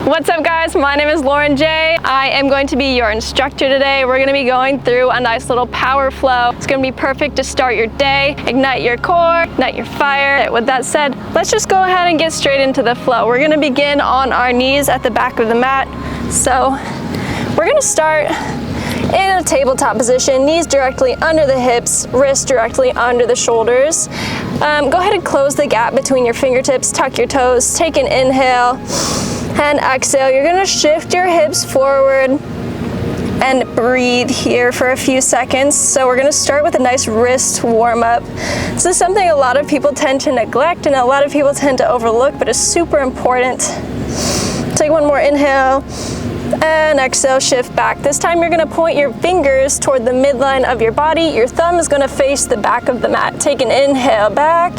What's up guys, my name is Lauren J. I am going to be your instructor today. We're gonna be going through a nice little power flow. It's gonna be perfect to start your day, ignite your core, ignite your fire. With that said, let's just go ahead and get straight into the flow. We're gonna begin on our knees at the back of the mat. So we're gonna start in a tabletop position, knees directly under the hips, wrists directly under the shoulders. Go ahead and close the gap between your fingertips, tuck your toes, take an inhale and exhale. You're gonna shift your hips forward and breathe here for a few seconds. So we're gonna start with a nice wrist warm up. This is something a lot of people tend to neglect and a lot of people tend to overlook, but it's super important. Take one more inhale and exhale, shift back. This time you're gonna point your fingers toward the midline of your body. Your thumb is gonna face the back of the mat. Take an inhale back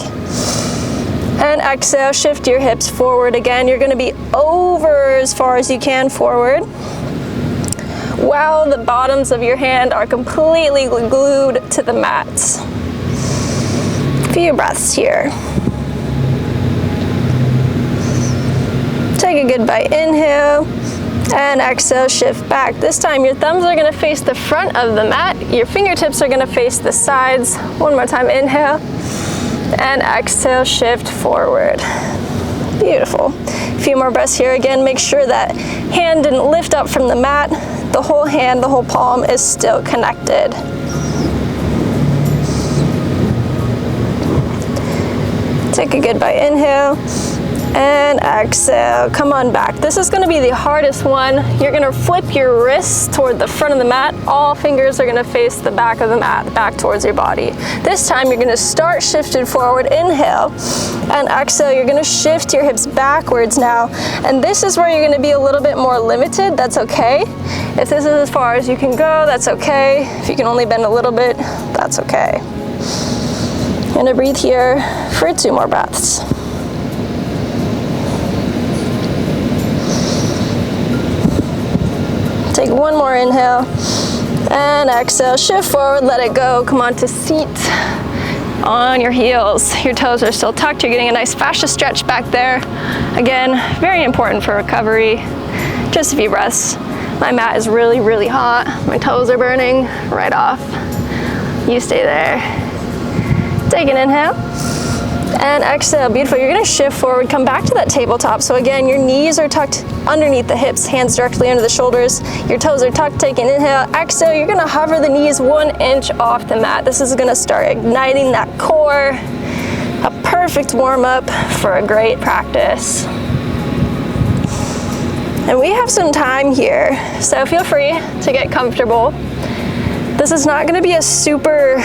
and exhale, shift your hips forward again. You're gonna be over as far as you can forward while the bottoms of your hand are completely glued to the mat. A few breaths here. Take a goodbye inhale and exhale, shift back. This time your thumbs are gonna face the front of the mat. Your fingertips are gonna face the sides. One more time, inhale and exhale, shift forward. Beautiful. A few more breaths here. Again, make sure that hand didn't lift up from the mat. The whole hand, the whole palm is still connected. Take a goodbye inhale and exhale. Come on back. This is going to be the hardest one. You're going to flip your wrists toward the front of the mat. All fingers are going to face the back of the mat, back towards your body. This time you're going to start shifted forward. Inhale and exhale. You're going to shift your hips backwards now. And this is where you're going to be a little bit more limited. That's okay. If this is as far as you can go, that's okay. If you can only bend a little bit, that's okay. I'm going to breathe here for 2 more breaths. Take one more inhale and exhale, shift forward, let it go. Come on to seat on your heels. Your toes are still tucked. You're getting a nice fascia stretch back there. Again, very important for recovery. Just a few breaths. My mat is really, really hot. My toes are burning right off. You stay there. Take an inhale and exhale. Beautiful. You're gonna shift forward, come back to that tabletop. So again, your knees are tucked underneath the hips, hands directly under the shoulders. Your toes are tucked. Take an inhale, exhale. You're gonna hover the knees 1 inch off the mat. This is gonna start igniting that core. A perfect warm up for a great practice. And we have some time here, so feel free to get comfortable. This is not gonna be a super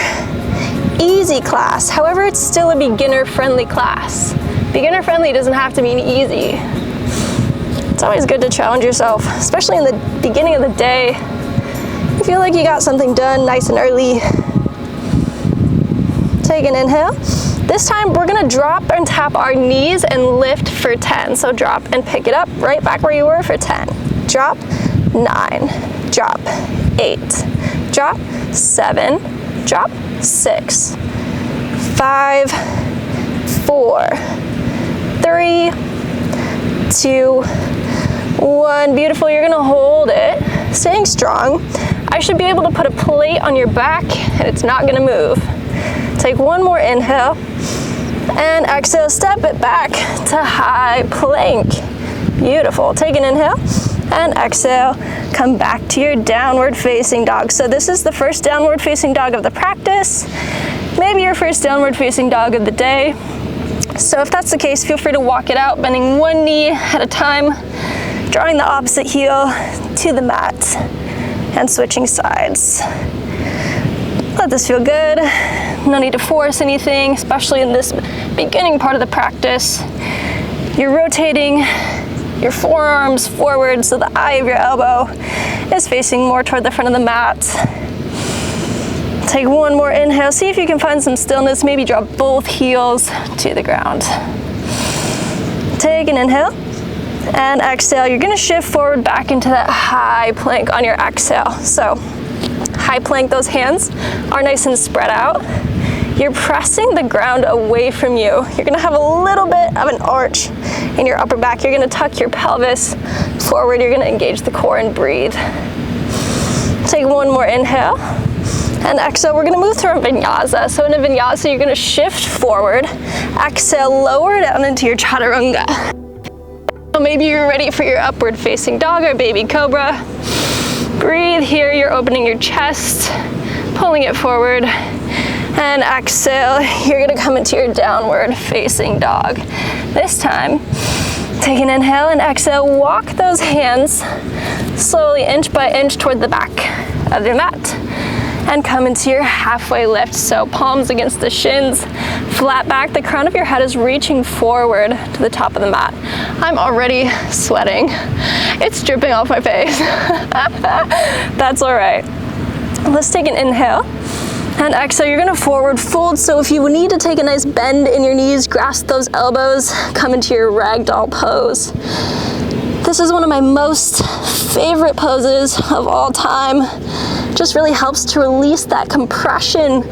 easy class. However, it's still a beginner-friendly class. Beginner-friendly doesn't have to mean easy. It's always good to challenge yourself, especially in the beginning of the day. You feel like you got something done nice and early. Take an inhale. This time we're gonna drop and tap our knees and lift for 10. So drop and pick it up right back where you were for 10. Drop, 9, drop, 8, drop, 7, drop, 6, 5, 4, 3, 2, 1. Beautiful. You're gonna hold it, staying strong. I should be able to put a plate on your back and it's not gonna move. Take one more inhale and exhale, step it back to high plank. Beautiful. Take an inhale and exhale, come back to your downward facing dog. So this is the first downward facing dog of the practice, maybe your first downward facing dog of the day. So if that's the case, feel free to walk it out, bending one knee at a time, drawing the opposite heel to the mat and switching sides. Let this feel good. No need to force anything, especially in this beginning part of the practice. You're rotating your forearms forward so the eye of your elbow is facing more toward the front of the mat. Take one more inhale. See if you can find some stillness. Maybe drop both heels to the ground. Take an inhale and exhale. You're gonna shift forward back into that high plank on your exhale. So high plank, those hands are nice and spread out. you're pressing the ground away from you. You're gonna have a little bit of an arch in your upper back. You're gonna tuck your pelvis forward. You're gonna engage the core and breathe. Take one more inhale. And exhale, we're gonna move through a vinyasa. So in a vinyasa, you're gonna shift forward. Exhale, lower down into your chaturanga. So maybe you're ready for your upward facing dog or baby cobra. Breathe here, you're opening your chest, pulling it forward. And exhale, you're gonna come into your downward facing dog. This time, take an inhale and exhale, walk those hands slowly inch by inch toward the back of your mat. And come into your halfway lift. So palms against the shins, flat back. The crown of your head is reaching forward to the top of the mat. I'm already sweating. It's dripping off my face. That's all right. Let's take an inhale. And exhale, you're gonna forward fold. So if you need to take a nice bend in your knees, grasp those elbows, come into your ragdoll pose. This is one of my most favorite poses of all time. Just really helps to release that compression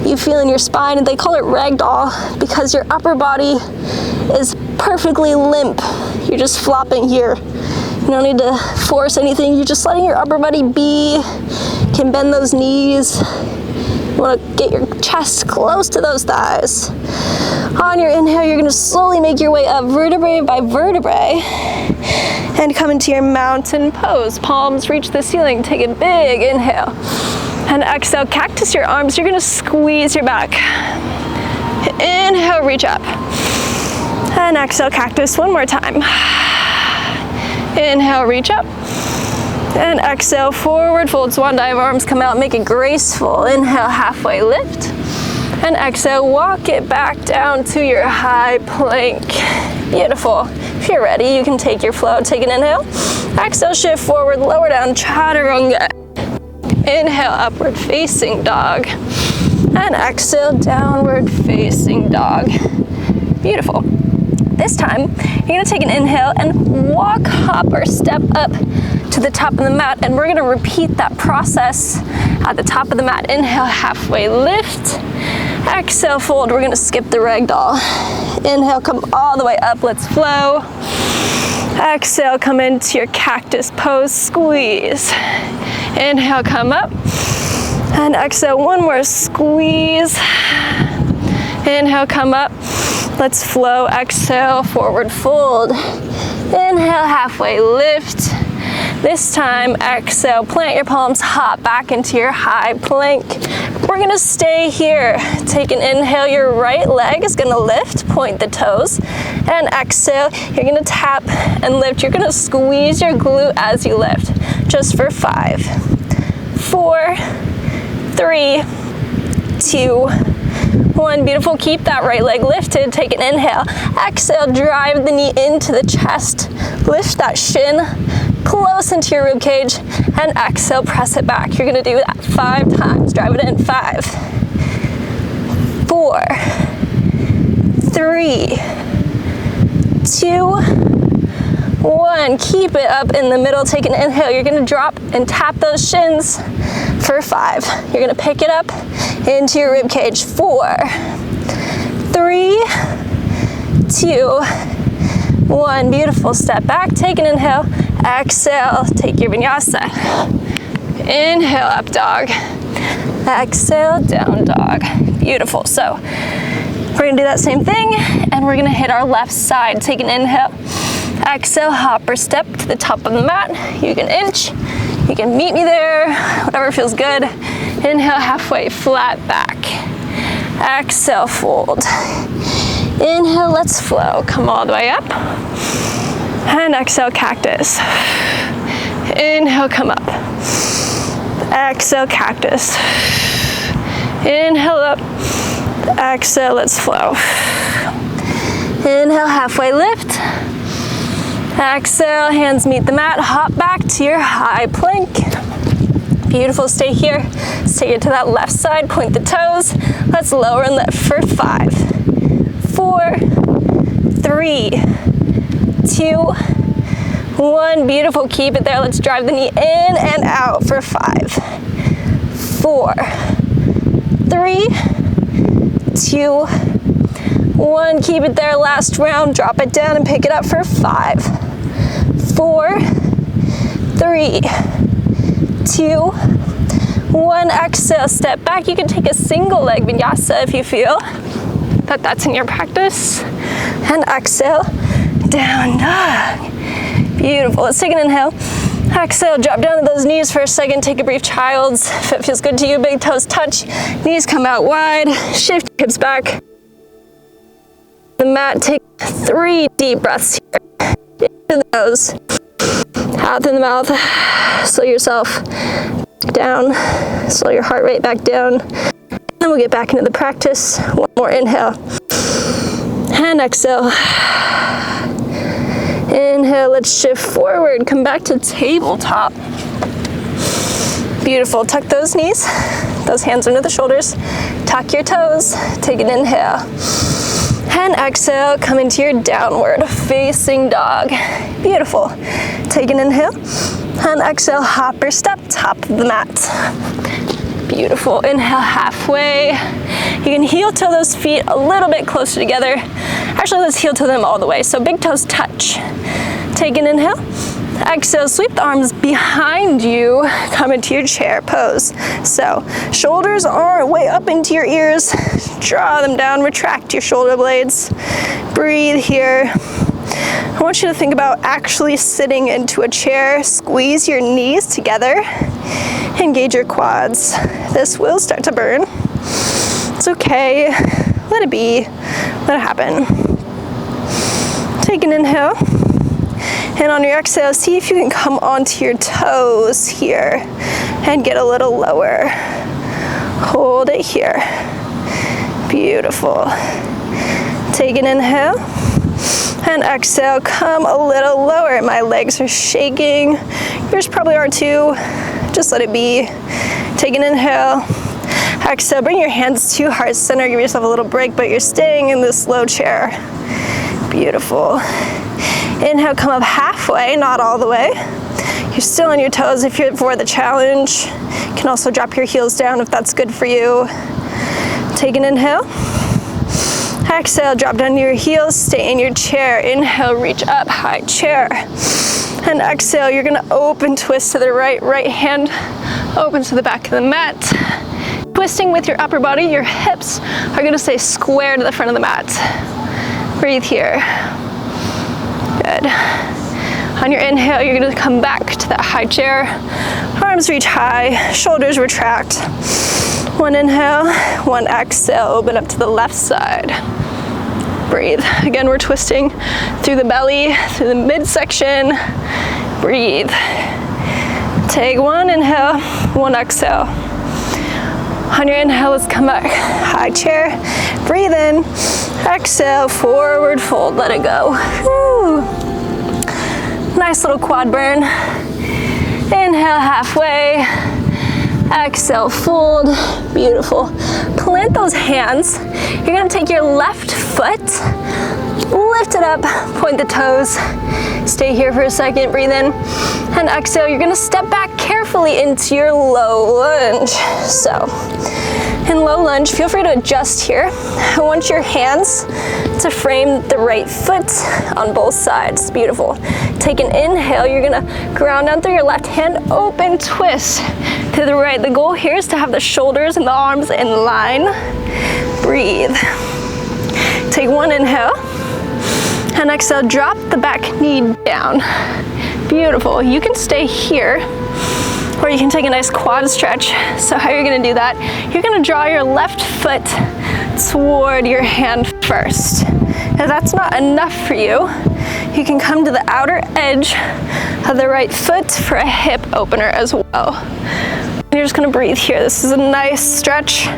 you feel in your spine. And they call it ragdoll because your upper body is perfectly limp. You're just flopping here. You don't need to force anything. You're just letting your upper body be. You can bend those knees. You want to get your chest close to those thighs. On your inhale, you're going to slowly make your way up vertebrae by vertebrae and come into your mountain pose. Palms reach the ceiling. Take a big inhale. And exhale, cactus your arms. You're going to squeeze your back. Inhale, reach up. And exhale, cactus one more time. Inhale, reach up. And exhale, forward fold, swan dive, arms come out, make it graceful. Inhale, halfway lift. And exhale, walk it back down to your high plank. Beautiful. If you're ready, you can take your flow. Take an inhale. Exhale, shift forward, lower down, chaturanga. Inhale, upward facing dog. And exhale, downward facing dog. Beautiful. This time, you're gonna take an inhale and walk, hop, or step up to the top of the mat, and we're gonna repeat that process at the top of the mat. Inhale, halfway lift. Exhale, fold. We're gonna skip the ragdoll. Inhale, come all the way up, let's flow. Exhale, come into your cactus pose, squeeze. Inhale, come up. And exhale, one more squeeze. Inhale, come up. Let's flow. Exhale, forward fold. Inhale, halfway lift. This time, exhale, plant your palms, hop back into your high plank. We're gonna stay here. Take an inhale, your right leg is gonna lift, point the toes. And exhale, you're gonna tap and lift. You're gonna squeeze your glute as you lift. Just for 5, 4, 3, 2, 1. Beautiful. Keep that right leg lifted. Take an inhale. Exhale, drive the knee into the chest. Lift that shin close into your rib cage, and exhale, press it back. You're gonna do that 5 times. Drive it in. 5, 4, 3, 2, 1. Keep it up in the middle. Take an inhale. You're gonna drop and tap those shins for 5. You're gonna pick it up into your rib cage. 4, 3, 2, 1. Beautiful. Step back. Take an inhale. Exhale. Take your vinyasa. Inhale, up dog. Exhale, down dog. Beautiful. So we're gonna do that same thing, and we're gonna hit our left side. Take an inhale. Exhale, hop or step to the top of the mat. You can inch. You can meet me there. Whatever feels good. Inhale, halfway, flat back. Exhale, fold. Inhale, let's flow. Come all the way up. And exhale, cactus. Inhale, come up. Exhale, cactus. Inhale up. Exhale, let's flow. Inhale, halfway lift. Exhale, hands meet the mat. Hop back to your high plank. Beautiful. Stay here. Stay it to that left side. Point the toes. Let's lower and lift for 5, 4, 3, 2, 1. Beautiful. Keep it there. Let's drive the knee in and out for 5, 4, 3, 2, 1. Keep it there. Last round. Drop it down and pick it up for 5, 4, 3, 2, 1. Exhale, step back. You can take a single leg vinyasa if you feel that that's in your practice. And exhale, down dog. Beautiful. Let's take an inhale. Exhale, drop down to those knees for a second. Take a brief child's. If it feels good to you, big toes touch. Knees come out wide. Shift your hips back. The mat, take 3 deep breaths here. Into the nose, out through the mouth. Slow yourself down. Slow your heart rate back down. And then we'll get back into the practice. One more inhale. And exhale. Inhale, let's shift forward. Come back to tabletop. Beautiful. Tuck those knees, those hands under the shoulders. Tuck your toes. Take an inhale. And exhale, come into your downward facing dog. Beautiful. Take an inhale. And exhale, hop or step, top of the mat. Beautiful. Inhale, halfway. You can heel toe those feet a little bit closer together. Actually, let's heel toe them all the way. So big toes touch. Take an inhale. Exhale, sweep the arms behind you. Come into your chair pose. So shoulders are way up into your ears. Draw them down, retract your shoulder blades. Breathe here. I want you to think about actually sitting into a chair. Squeeze your knees together. Engage your quads. This will start to burn. It's okay. Let it be. Let it happen. Take an inhale. And on your exhale, see if you can come onto your toes here and get a little lower. Hold it here. Beautiful. Take an inhale. And exhale, come a little lower. My legs are shaking. Yours probably are too. Just let it be. Take an inhale. Exhale, bring your hands to heart center. Give yourself a little break, but you're staying in this low chair. Beautiful. Inhale, come up halfway, not all the way. You're still on your toes if you're for the challenge. You can also drop your heels down if that's good for you. Take an inhale. Exhale, drop down to your heels, stay in your chair. Inhale, reach up, high chair. And exhale, you're gonna open twist to the right, right hand open to the back of the mat. Twisting with your upper body, your hips are gonna stay square to the front of the mat. Breathe here. Good. On your inhale, you're gonna come back to that high chair. Arms reach high, shoulders retract. One inhale, one exhale, open up to the left side. Breathe. Again, we're twisting through the belly, through the midsection. Breathe. Take one inhale, one exhale. On your inhale, let's come back. High chair. Breathe in. Exhale, forward fold. Let it go. Whew. Nice little quad burn. Inhale, halfway. Exhale, fold. Beautiful. Plant those hands. You're gonna take your left foot, lift it up, point the toes. Stay here for a second, breathe in. And exhale, you're gonna step back carefully into your low lunge. So, in low lunge, feel free to adjust here. I want your hands to frame the right foot on both sides. Beautiful. Take an inhale, you're gonna ground down through your left hand, open twist to the right. The goal here is to have the shoulders and the arms in line. Breathe. Take one inhale, and exhale, drop the back knee down. Beautiful. You can stay here, or you can take a nice quad stretch. So how you're gonna do that, you're gonna draw your left foot toward your hand first. If that's not enough for you, you can come to the outer edge of the right foot for a hip opener as well. And you're just gonna breathe here. This is a nice stretch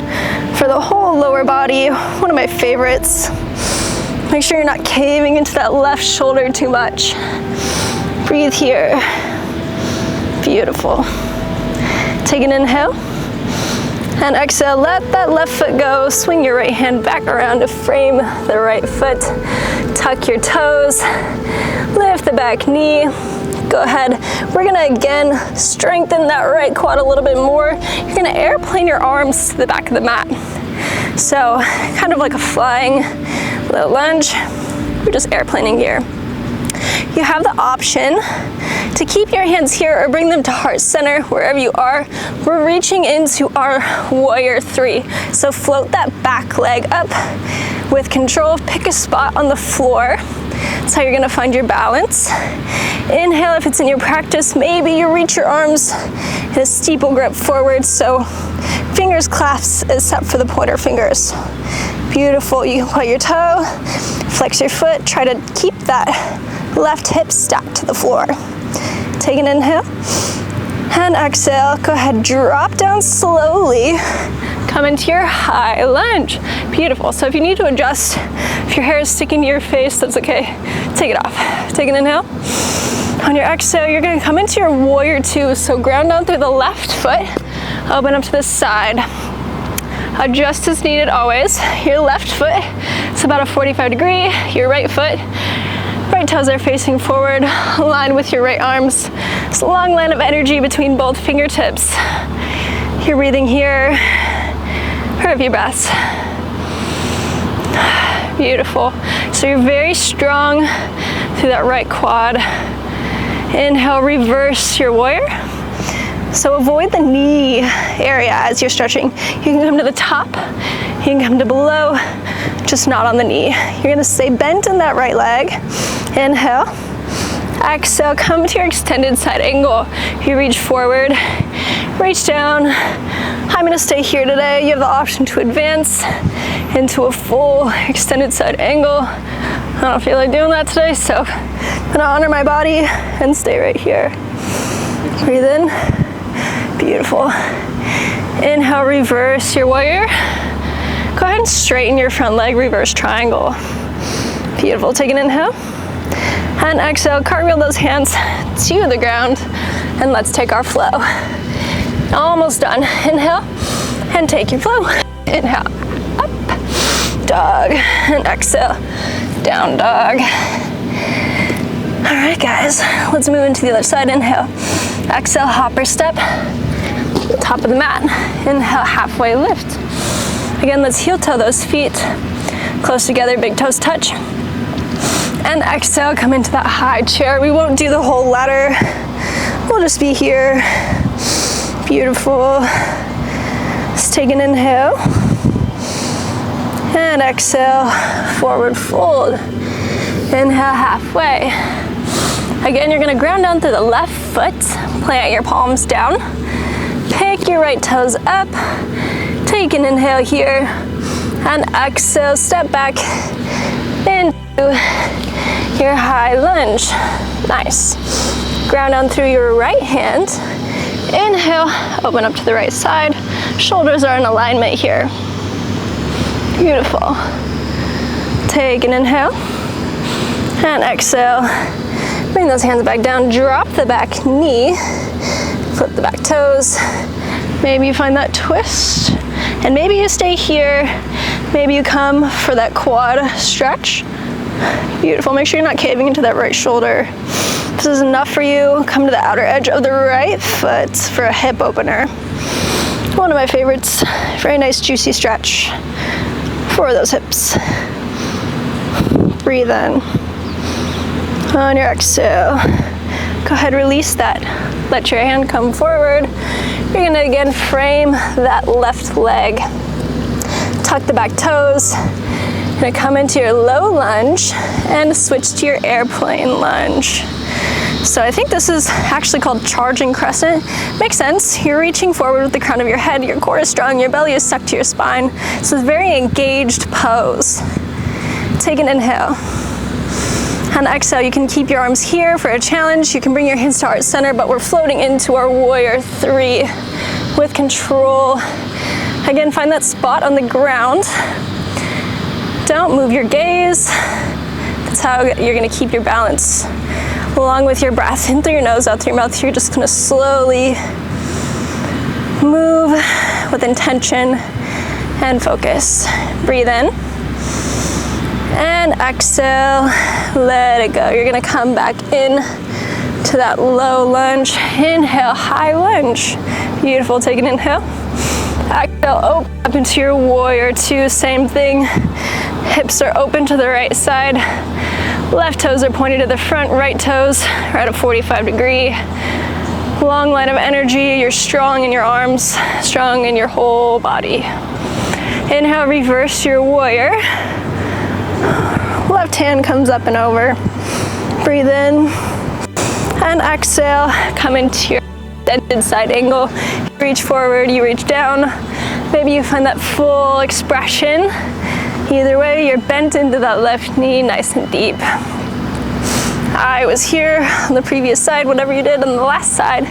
for the whole lower body, one of my favorites. Make sure you're not caving into that left shoulder too much. Breathe here. Beautiful. Take an inhale. And exhale, let that left foot go. Swing your right hand back around to frame the right foot. Tuck your toes. Lift the back knee. Go ahead. We're gonna again strengthen that right quad a little bit more. You're gonna airplane your arms to the back of the mat. So kind of like a flying low lunge, or just airplaning here. You have the option to keep your hands here or bring them to heart center, wherever you are. We're reaching into our warrior 3. So float that back leg up with control. Pick a spot on the floor. That's how you're gonna find your balance. Inhale, if it's in your practice, maybe you reach your arms in a steeple grip forward, so fingers clasps except for the pointer fingers. Beautiful, you can point your toe, flex your foot, try to keep that left hip stacked to the floor. Take an inhale and exhale. Go ahead, drop down slowly. Come into your high lunge. Beautiful. So if you need to adjust, if your hair is sticking to your face, that's okay. Take it off. Take an inhale. On your exhale, you're gonna come into your warrior 2. So ground down through the left foot, open up to the side. Adjust as needed always. Your left foot, it's about a 45 degree. Your right foot, right toes are facing forward, aligned with your right arms. It's a long line of energy between both fingertips. You're breathing here for a few breaths. Beautiful. So you're very strong through that right quad. Inhale, reverse your warrior. So avoid the knee area as you're stretching. You can come to the top, you can come to below, just not on the knee. You're gonna stay bent in that right leg. Inhale. Exhale, come to your extended side angle. You reach forward, reach down. I'm gonna stay here today. You have the option to advance into a full extended side angle. I don't feel like doing that today, so I'm gonna honor my body and stay right here. Breathe in. Beautiful. Inhale, reverse your warrior. Go ahead and straighten your front leg, reverse triangle. Beautiful. Take an inhale. And exhale, cartwheel those hands to the ground, and let's take our flow. Almost done. Inhale, and take your flow. Inhale, up, dog, and exhale, down dog. All right, guys, let's move into the other side. Inhale, exhale, hopper step, top of the mat. Inhale, halfway lift. Again, let's heel toe those feet close together, big toes touch. And exhale, come into that high chair. We won't do the whole ladder. We'll just be here. Beautiful. Let's take an inhale. And exhale, forward fold. Inhale, halfway. Again, you're gonna ground down through the left foot. Plant your palms down. Pick your right toes up. Take an inhale here. And exhale, step back into your high lunge. Nice. Ground down through your right hand. Inhale, open up to the right side. Shoulders are in alignment here. Beautiful. Take an inhale. And exhale. Bring those hands back down. Drop the back knee. Flip the back toes. Maybe you find that twist. And maybe you stay here. Maybe you come for that quad stretch. Beautiful. Make sure you're not caving into that right shoulder. If this is enough for you, come to the outer edge of the right foot for a hip opener. One of my favorites. Very nice juicy stretch for those hips. Breathe in. On your exhale, go ahead, release that. Let your hand come forward. You're gonna again frame that left leg. Tuck the back toes. You're gonna come into your low lunge and switch to your airplane lunge. So I think this is actually called charging crescent. Makes sense. You're reaching forward with the crown of your head. Your core is strong. Your belly is stuck to your spine. So it's a very engaged pose. Take an inhale. And exhale, you can keep your arms here for a challenge. You can bring your hands to heart center, but we're floating into our warrior 3 with control. Again, find that spot on the ground. Don't move your gaze. That's how you're gonna keep your balance. Along with your breath, in through your nose, out through your mouth. You're just gonna slowly move with intention and focus. Breathe in. And exhale, let it go. You're gonna come back in to that low lunge. Inhale, high lunge. Beautiful, take an inhale. Exhale, open up into your warrior two, same thing. Hips are open to the right side. Left toes are pointed to the front, right toes are at a 45-degree. Long line of energy, you're strong in your arms, strong in your whole body. Inhale, reverse your warrior. Left hand comes up and over. Breathe in. And exhale, come into your extended side angle. You reach forward, you reach down. Maybe you find that full expression. Either way, you're bent into that left knee nice and deep. I was here on the previous side, whatever you did on the last side,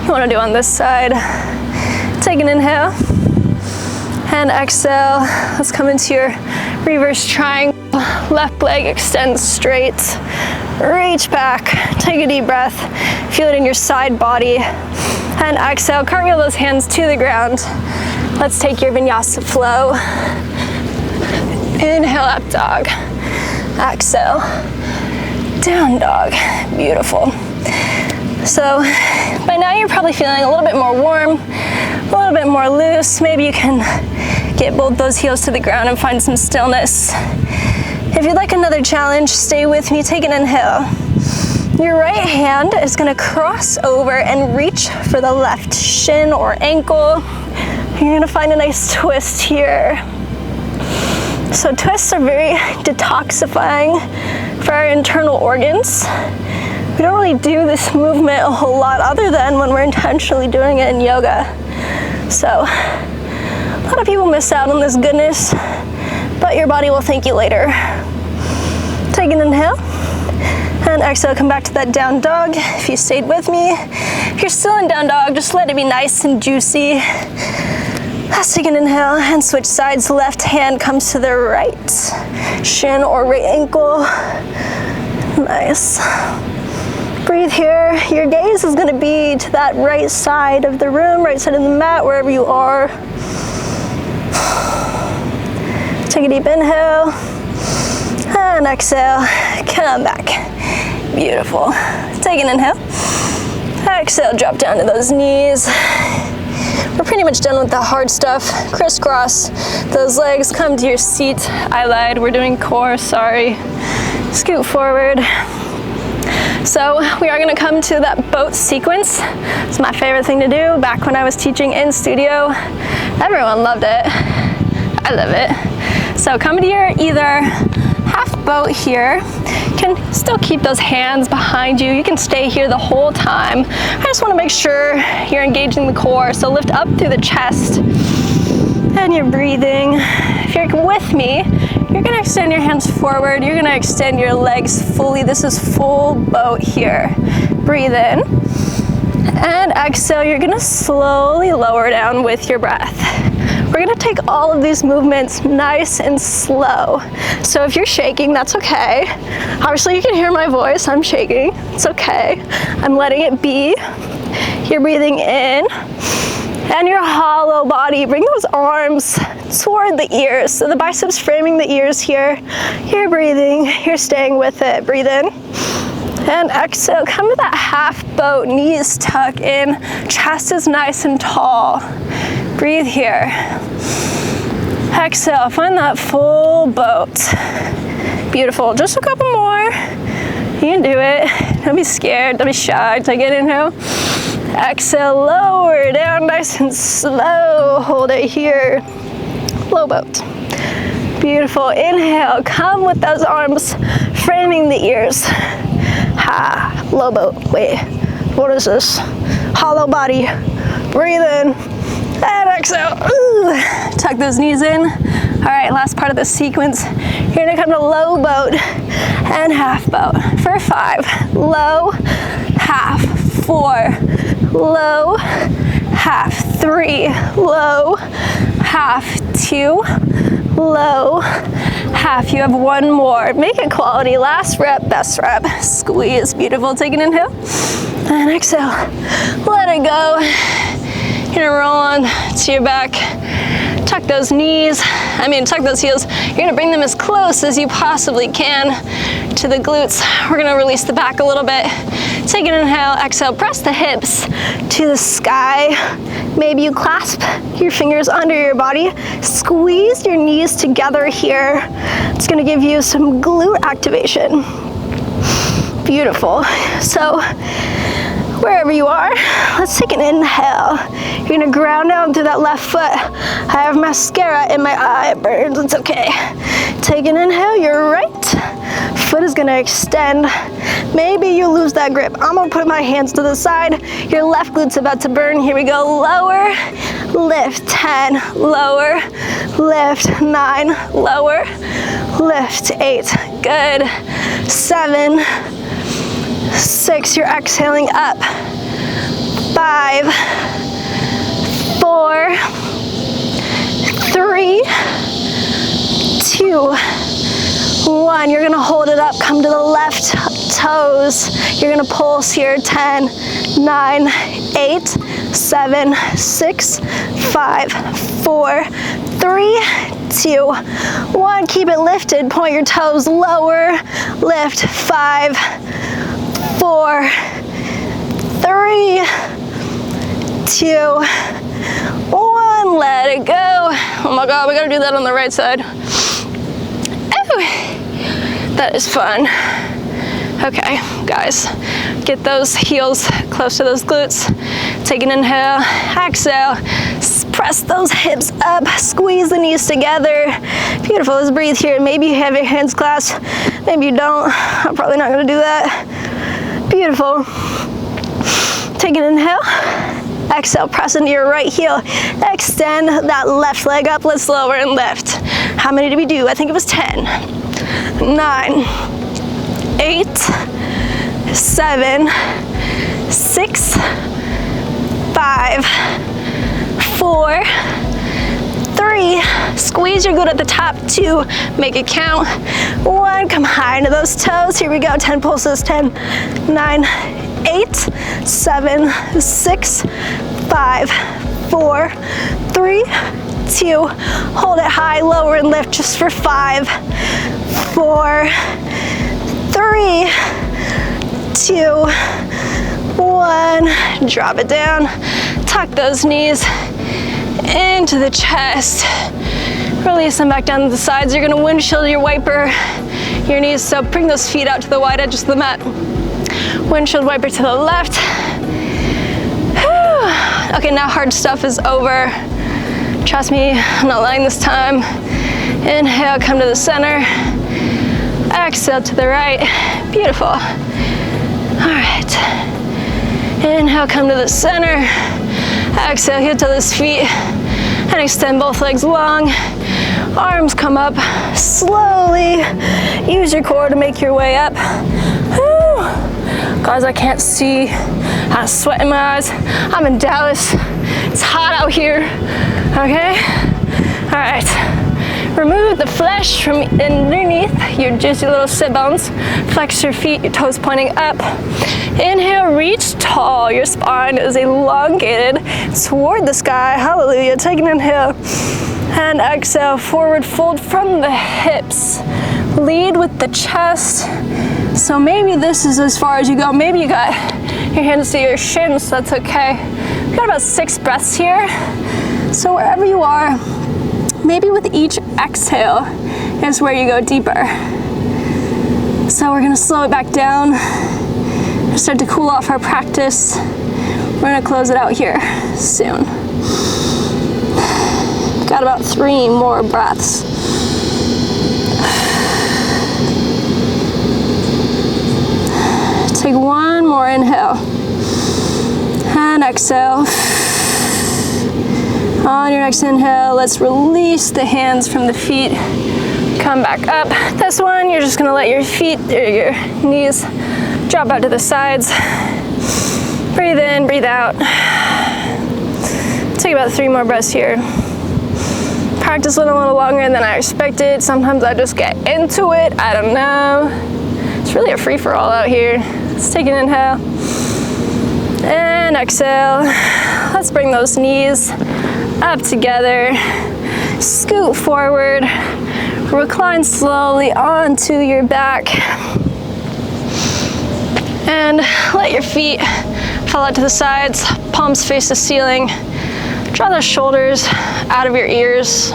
you want to do on this side. Take an inhale and exhale. Let's come into your reverse triangle. Left leg extends straight. Reach back, take a deep breath. Feel it in your side body. And exhale, cartwheel those hands to the ground. Let's take your vinyasa flow. Inhale, up dog. Exhale, down dog. Beautiful. So by now you're probably feeling a little bit more warm, a little bit more loose. Maybe you can get both those heels to the ground and find some stillness. If you'd like another challenge, stay with me. Take an inhale. Your right hand is going to cross over and reach for the left shin or ankle. You're going to find a nice twist here. So twists are very detoxifying for our internal organs. We don't really do this movement a whole lot other than when we're intentionally doing it in yoga. So a lot of people miss out on this goodness, but your body will thank you later. Take an inhale and exhale, come back to that down dog. If you stayed with me, if you're still in down dog, just let it be nice and juicy. Let's take an inhale and switch sides. Left hand comes to the right shin or right ankle. Nice. Breathe here. Your gaze is going to be to that right side of the room, right side of the mat, wherever you are. Take a deep inhale and exhale. Come back. Beautiful. Take an inhale. Exhale, drop down to those knees. We're pretty much done with the hard stuff. Crisscross those legs, come to your seat. I lied, we're doing core, sorry. Scoot forward. So we are gonna come to that boat sequence. It's my favorite thing to do. Back when I was teaching in studio, everyone loved it. I love it. So come to your either half boat here. You can still keep those hands behind you. You can stay here the whole time. I just wanna make sure you're engaging the core. So lift up through the chest and you're breathing. If you're with me, you're gonna extend your hands forward. You're gonna extend your legs fully. This is full boat here. Breathe in and exhale. You're gonna slowly lower down with your breath. We're gonna take all of these movements nice and slow. So if you're shaking, that's okay. Obviously you can hear my voice, I'm shaking, it's okay. I'm letting it be. You're breathing in and your hollow body. Bring those arms toward the ears. So the biceps framing the ears here. You're breathing, you're staying with it. Breathe in and exhale. Come to that half boat, knees tuck in, chest is nice and tall. Breathe here. Exhale, find that full boat. Beautiful, just a couple more. You can do it. Don't be scared, don't be shy. Take an inhale. Exhale, lower down nice and slow. Hold it here. Low boat. Beautiful, inhale. Come with those arms framing the ears. Ha, low boat. Wait, what is this? Hollow body. Breathe in. And exhale. Ooh. Tuck those knees in. All right, last part of the sequence. You're gonna come to low boat and half boat for 5. Low, half, 4. Low, half, 3. Low, half, 2. Low, half. You have one more. Make it quality. Last rep, best rep. Squeeze. Beautiful. Take an inhale and exhale. Let it go. You're gonna roll on to your back, tuck those tuck those heels. You're gonna bring them as close as you possibly can to the glutes. We're gonna release the back a little bit. Take an inhale, exhale, press the hips to the sky. Maybe you clasp your fingers under your body. Squeeze your knees together here. It's gonna give you some glute activation. Beautiful. So wherever you are, let's take an inhale. You're gonna ground down through that left foot. I have mascara in my eye, it burns, it's okay. Take an inhale, your right foot is gonna extend. Maybe you lose that grip. I'm gonna put my hands to the side. Your left glute's about to burn. Here we go, lower, lift, 10, lower, lift, 9, lower, lift, 8, good, 7, 6, you're exhaling up, 5, 4, 3, 2, 1. You're gonna hold it up, come to the left toes. You're gonna pulse here, 10, 9, 8, 7, 6, 5, 4, 3, 2, 1. Keep it lifted, point your toes lower, lift, 5, 4, 3, 2, 1. Let it go. Oh my God, we gotta do that on the right side. Ooh, that is fun. Okay, guys, get those heels close to those glutes. Take an inhale, exhale, press those hips up, squeeze the knees together. Beautiful, let's breathe here. Maybe you have your hands clasped, maybe you don't. I'm probably not gonna do that. Beautiful. Take an inhale, exhale, press into your right heel. Extend that left leg up, let's lower and lift. How many did we do? I think it was 10, 9, 8, 7, 6, 5, 4, 3, squeeze your glute at the top, 2, make it count, 1, come high into those toes, here we go, 10 pulses, 10, 9, 8, 7, 6, 5, 4, 3, 2, hold it high, lower and lift just for 5, 4, 3, 2, 1, drop it down, tuck those knees into the chest, release them back down to the sides. You're gonna windshield your wiper, your knees, so bring those feet out to the wide edges of the mat. Windshield wiper to the left. Whew. Okay, now hard stuff is over. Trust me, I'm not lying this time. Inhale, come to the center. Exhale to the right. Beautiful. All right. Inhale, come to the center. Exhale, heel to those feet and extend both legs long. Arms come up slowly. Use your core to make your way up. Whew. Guys, I can't see. I have sweat in my eyes. I'm in Dallas. It's hot out here. Okay? All right. Remove the flesh from underneath your juicy little sit bones. Flex your feet, your toes pointing up. Inhale, reach tall. Your spine is elongated toward the sky. Hallelujah. Take an inhale and exhale. Forward fold from the hips. Lead with the chest. So maybe this is as far as you go. Maybe you got your hands to your shins. That's okay. We've got about 6 breaths here. So wherever you are, maybe with each exhale is where you go deeper. So we're gonna slow it back down, start to cool off our practice. We're gonna close it out here soon. Got about 3 more breaths. Take 1 more inhale and exhale. On your next inhale, let's release the hands from the feet. Come back up. This one, you're just gonna let your feet, or your knees, drop out to the sides. Breathe in, breathe out. Take about 3 more breaths here. Practice a little longer than I expected. Sometimes I just get into it, I don't know. It's really a free-for-all out here. Let's take an inhale and exhale. Let's bring those knees up together, scoot forward, recline slowly onto your back. And let your feet fall out to the sides, palms face the ceiling. Draw the shoulders out of your ears.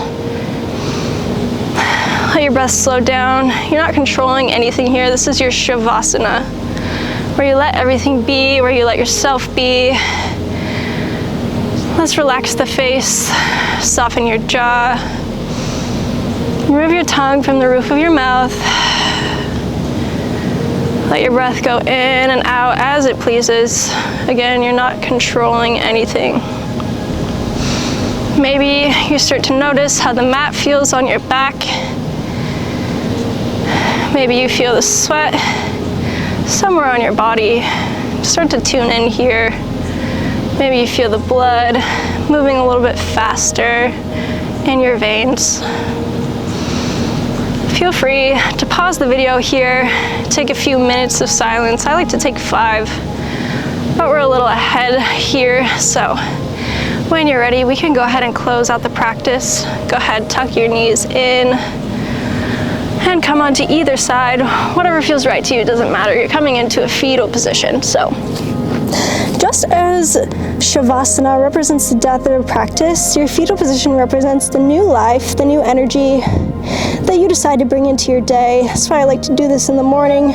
Let your breath slow down. You're not controlling anything here. This is your Shavasana, where you let everything be, where you let yourself be. Let's relax the face, soften your jaw. Remove your tongue from the roof of your mouth. Let your breath go in and out as it pleases. Again, you're not controlling anything. Maybe you start to notice how the mat feels on your back. Maybe you feel the sweat somewhere on your body. Start to tune in here. Maybe you feel the blood moving a little bit faster in your veins. Feel free to pause the video here, take a few minutes of silence. I like to take 5, but we're a little ahead here, so when you're ready, we can go ahead and close out the practice. Go ahead, tuck your knees in, and come onto either side. Whatever feels right to you, it doesn't matter. You're coming into a fetal position, so. Just as Shavasana represents the death of a practice, your fetal position represents the new life, the new energy that you decide to bring into your day. That's why I like to do this in the morning.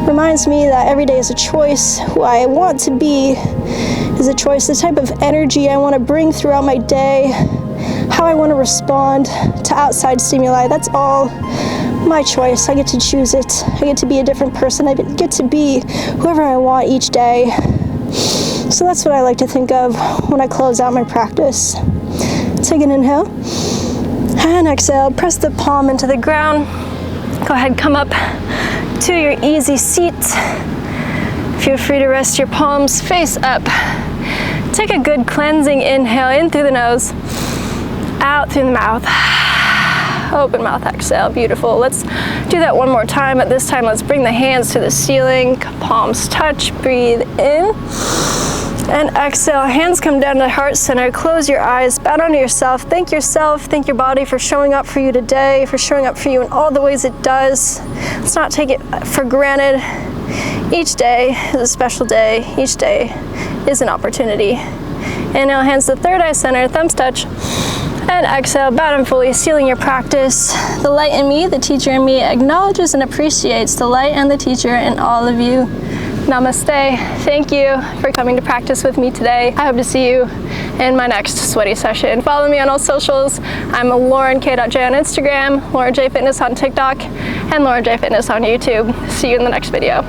Reminds me that every day is a choice. Who I want to be is a choice. The type of energy I want to bring throughout my day, how I want to respond to outside stimuli, that's all my choice. I get to choose it. I get to be a different person. I get to be whoever I want each day. So that's what I like to think of when I close out my practice. Take an inhale and exhale. Press the palm into the ground. Go ahead, come up to your easy seat. Feel free to rest your palms face up. Take a good cleansing inhale in through the nose, out through the mouth. Open mouth exhale, beautiful. Let's do that one more time. At this time, let's bring the hands to the ceiling, palms touch, breathe in, and exhale. Hands come down to heart center. Close your eyes, bow down to yourself, thank your body for showing up for you today, for showing up for you in all the ways it does. Let's not take it for granted. Each day is a special day. Each day is an opportunity. Inhale, hands to third eye center, thumbs touch. And exhale, bow down fully, sealing your practice. The light in me, the teacher in me, acknowledges and appreciates the light and the teacher in all of you. Namaste. Thank you for coming to practice with me today. I hope to see you in my next sweaty session. Follow me on all socials. I'm LaurenK.J on Instagram, Lauren J Fitness on TikTok, and Lauren J Fitness on YouTube. See you in the next video.